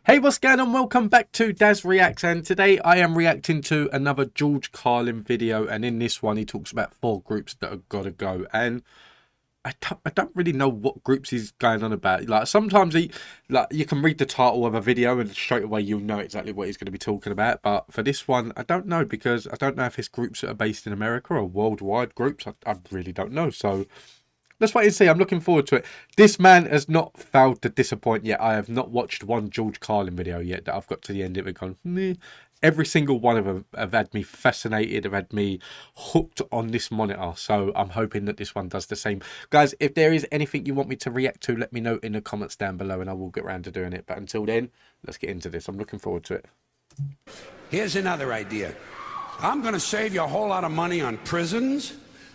Hey, what's going on? Welcome back to Daz Reacts, and today I am reacting to another George Carlin video, and in this one he talks about 4 groups that have got to go, and I don't really know what groups he's going on about. Like, sometimes you can read the title of a video and straight away you'll know exactly what he's going to be talking about, but for this one I don't know, because I don't know if it's groups that are based in America or worldwide groups. I really don't know, so let's wait and see. I'm looking forward to it. This man has not failed to disappoint yet. I have not watched one George Carlin video yet that I've got to the end of it gone, meh. Every single one of them have had me fascinated, have had me hooked on this monitor. So I'm hoping that this one does the same. Guys, if there is anything you want me to react to, let me know in the comments down below and I will get around to doing it. But until then, let's get into this. I'm looking forward to it. Here's another idea. I'm going to save you a whole lot of money on prisons,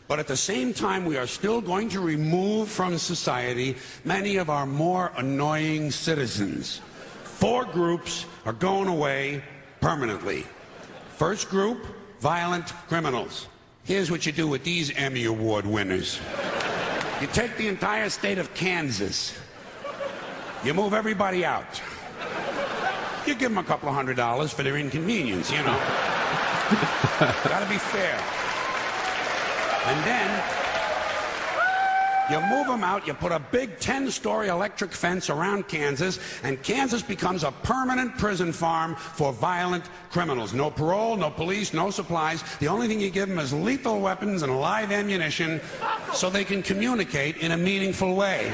but at the same time, we are still going to remove from society many of our more annoying citizens. 4 groups are going away permanently. First group, violent criminals. Here's what you do with these Emmy Award winners. You take the entire state of Kansas. You move everybody out. You give them a couple of $100 for their inconvenience, you know. Gotta be fair. And then you move them out, you put a big 10-story electric fence around Kansas, and Kansas becomes a permanent prison farm for violent criminals. No parole, no police, no supplies. The only thing you give them is lethal weapons and live ammunition so they can communicate in a meaningful way.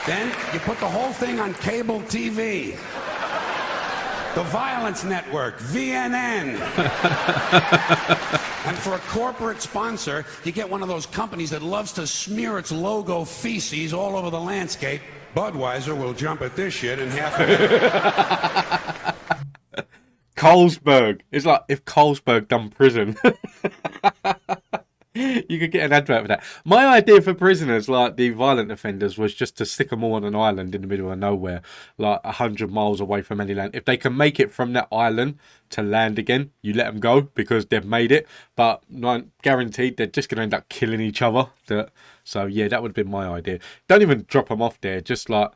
Then you put the whole thing on cable TV. The Violence Network, VNN. And for a corporate sponsor, you get one of those companies that loves to smear its logo feces all over the landscape. Budweiser will jump at this shit in half a minute. Carlsberg. It's like if Carlsberg done prison. You could get an advert for that. My idea for prisoners, like the violent offenders, was just to stick them all on an island in the middle of nowhere, like 100 miles away from any land. If they can make it from that island to land again, you let them go because they've made it. But not guaranteed, they're just going to end up killing each other. So yeah, that would have been my idea. Don't even drop them off there. Just like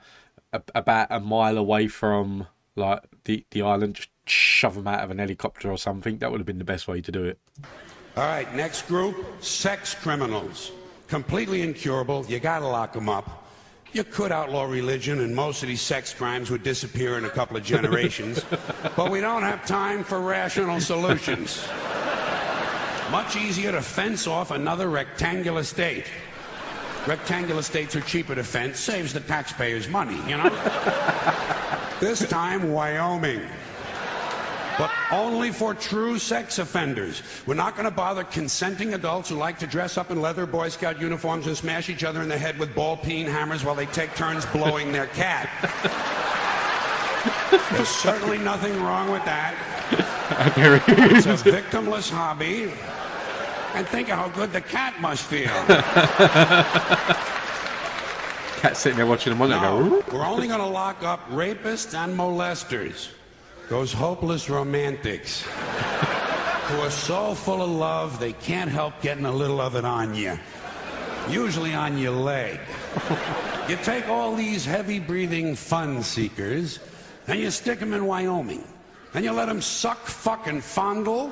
about a mile away from like the island, just shove them out of an helicopter or something. That would have been the best way to do it. All right, next group, sex criminals. Completely incurable. You gotta lock them up. You could outlaw religion and most of these sex crimes would disappear in a couple of generations. But we don't have time for rational solutions. Much easier to fence off another rectangular state. Rectangular states are cheaper to fence, saves the taxpayers money, you know? This time, Wyoming. But only for true sex offenders. We're not going to bother consenting adults who like to dress up in leather Boy Scout uniforms and smash each other in the head with ball-peen hammers while they take turns blowing their cat. There's certainly nothing wrong with that. It's a victimless hobby. And think of how good the cat must feel. Cat sitting there watching them on there go. We're only going to lock up rapists and molesters. Those hopeless romantics who are so full of love they can't help getting a little of it on you, usually on your leg. You take all these heavy-breathing fun seekers and you stick them in Wyoming, and you let them suck, fuck, and fondle.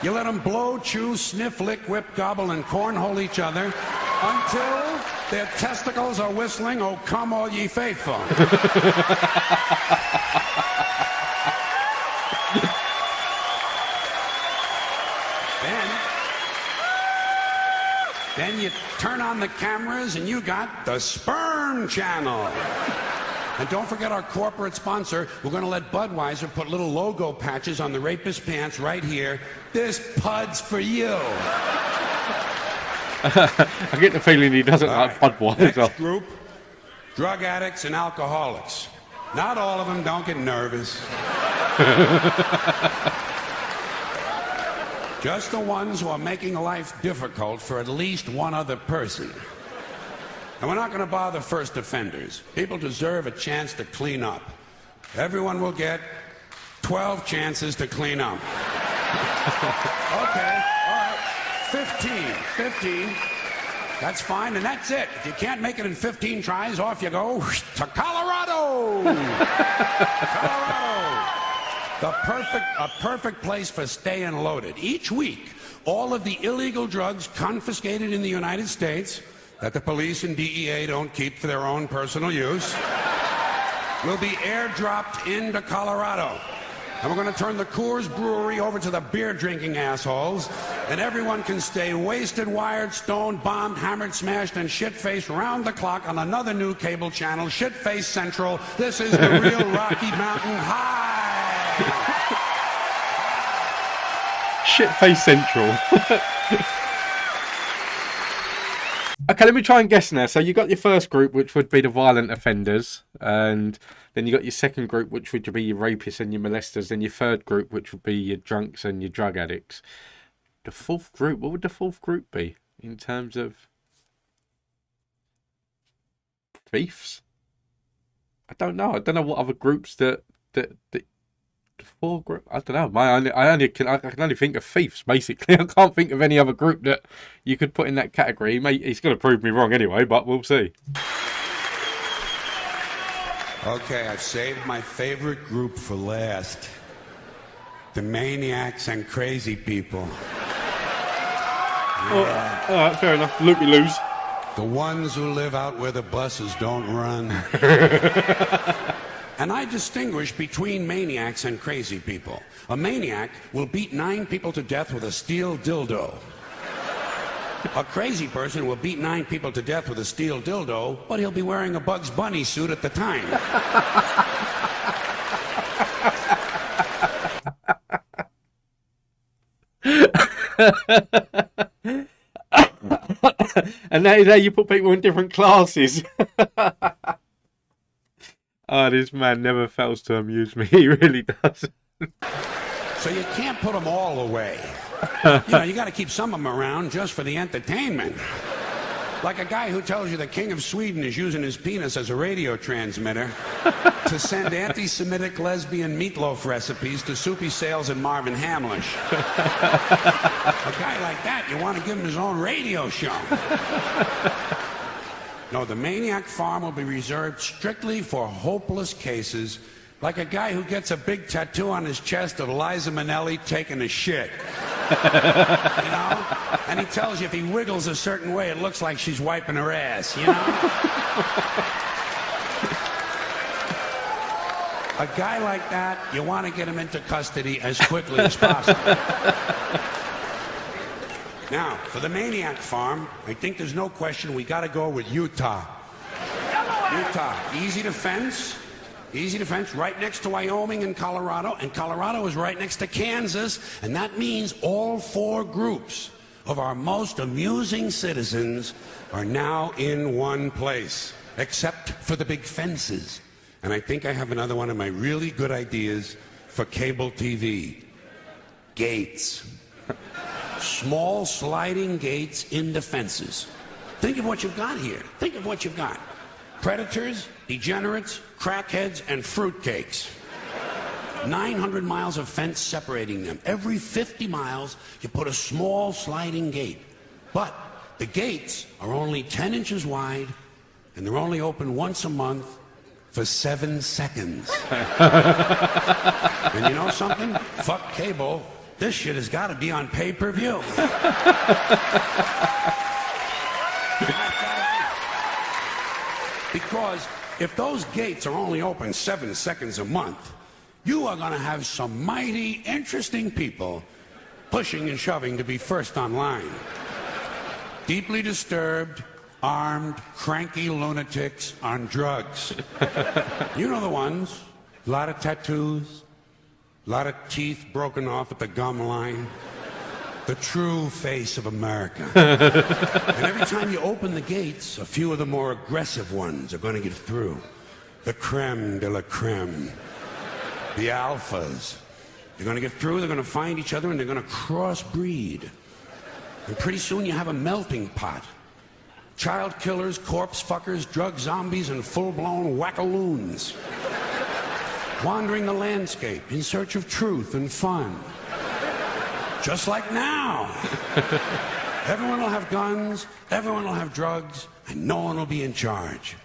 You let them blow, chew, sniff, lick, whip, gobble, and cornhole each other until their testicles are whistling, "Oh, come all ye faithful." Then you turn on the cameras and you got the Sperm Channel. And don't forget our corporate sponsor. We're going to let Budweiser put little logo patches on the rapist pants right here. This pud's for you. I get the feeling he doesn't like Budweiser. Next group, drug addicts and alcoholics. Not all of them, don't get nervous. Just the ones who are making life difficult for at least one other person. And we're not going to bother first offenders. People deserve a chance to clean up. Everyone will get 12 chances to clean up. Okay, all right. 15. That's fine, and that's it. If you can't make it in 15 tries, off you go to Colorado. Colorado. A perfect place for staying loaded. Each week, all of the illegal drugs confiscated in the United States that the police and DEA don't keep for their own personal use will be airdropped into Colorado. And we're going to turn the Coors Brewery over to the beer-drinking assholes, and everyone can stay wasted, wired, stoned, bombed, hammered, smashed, and shit-faced round the clock on another new cable channel, Shit-Face Central. This is the real Rocky Mountain High. Shit-Face Central. Okay, let me try and guess now. So you got your first group, which would be the violent offenders, and then you got your second group, which would be your rapists and your molesters, then your third group, which would be your drunks and your drug addicts. The fourth group, what would the fourth group be in terms of thieves? I don't know. I don't know what other groups that the four group. I don't know. I can only think of thieves. Basically, I can't think of any other group that you could put in that category. He's going to prove me wrong anyway, but we'll see. Okay, I've saved my favorite group for last. The Maniacs and Crazy People. Yeah. All right, fair enough. Loopy-loos. The ones who live out where the buses don't run. And I distinguish between maniacs and crazy people. A maniac will beat 9 people to death with a steel dildo. A crazy person will beat 9 people to death with a steel dildo, but he'll be wearing a Bugs Bunny suit at the time. And that is how you put people in different classes. Oh, this man never fails to amuse me. He really does. So you can't put them all away. You got to keep some of them around just for the entertainment. Like a guy who tells you the King of Sweden is using his penis as a radio transmitter to send anti-Semitic lesbian meatloaf recipes to Soupy Sales and Marvin Hamlish. A guy like that, you want to give him his own radio show. No, the Maniac Farm will be reserved strictly for hopeless cases, like a guy who gets a big tattoo on his chest of Liza Minnelli taking a shit. And he tells you if he wiggles a certain way, it looks like she's wiping her ass, A guy like that, you want to get him into custody as quickly as possible. Now, for the Maniac Farm, I think there's no question we got to go with Utah. Utah, easy to fence, right next to Wyoming and Colorado is right next to Kansas, and that means all 4 groups of our most amusing citizens are now in one place, except for the big fences. And I think I have another one of my really good ideas for cable TV. Gates. Small sliding gates into fences. Think of what you've got here. Think of what you've got. Predators, degenerates, crackheads, and fruitcakes. 900 miles of fence separating them. Every 50 miles, you put a small sliding gate. But the gates are only 10 inches wide, and they're only open once a month for 7 seconds. And you know something? Fuck cable. This shit has got to be on pay-per-view. Because if those gates are only open 7 seconds a month, you are going to have some mighty interesting people pushing and shoving to be first online. Deeply disturbed, armed, cranky lunatics on drugs. You know the ones. A lot of tattoos. A lot of teeth broken off at the gum line. The true face of America. And every time you open the gates, a few of the more aggressive ones are going to get through. The creme de la creme. The alphas. They're going to get through, they're going to find each other, and they're going to crossbreed. And pretty soon you have a melting pot. Child killers, corpse fuckers, drug zombies, and full-blown wackaloons. Wandering the landscape in search of truth and fun. Just like now. Everyone will have guns, everyone will have drugs, and no one will be in charge.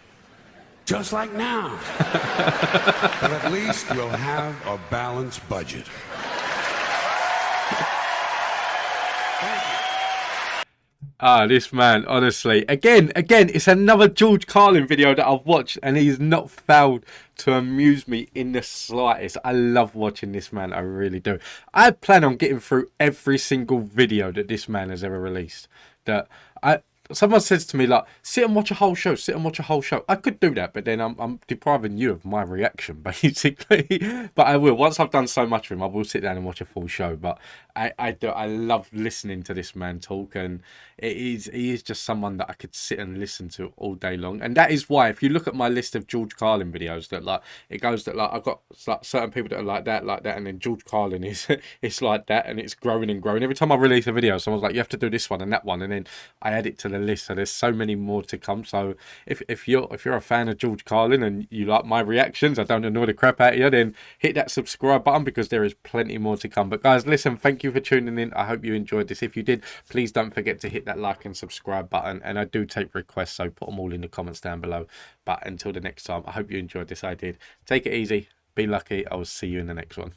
Just like now. But at least we'll have a balanced budget. Ah, this man, honestly. Again, it's another George Carlin video that I've watched, and he's not failed to amuse me in the slightest. I love watching this man, I really do. I plan on getting through every single video that this man has ever released. That someone says to me, like, sit and watch a whole show, sit and watch a whole show. I could do that, but then I'm depriving you of my reaction, basically. But I will. Once I've done so much of him, I will sit down and watch a full show. But I love listening to this man talk, and he is just someone that I could sit and listen to all day long. And that is why, if you look at my list of George Carlin videos, that like it goes that like I've got like certain people that are like that, and then George Carlin is it's like that, and it's growing and growing. Every time I release a video, someone's like, you have to do this one and that one, and then I add it to the list. So there's so many more to come. So if you're a fan of George Carlin and you like my reactions, I don't annoy the crap out of you, then hit that subscribe button, because there is plenty more to come. But guys, listen, thank you for tuning in. I hope you enjoyed this. If you did, please don't forget to hit that like and subscribe button, and I do take requests, so put them all in the comments down below. But until the next time, I hope you enjoyed this. I did. Take it easy, be lucky. I will see you in the next one.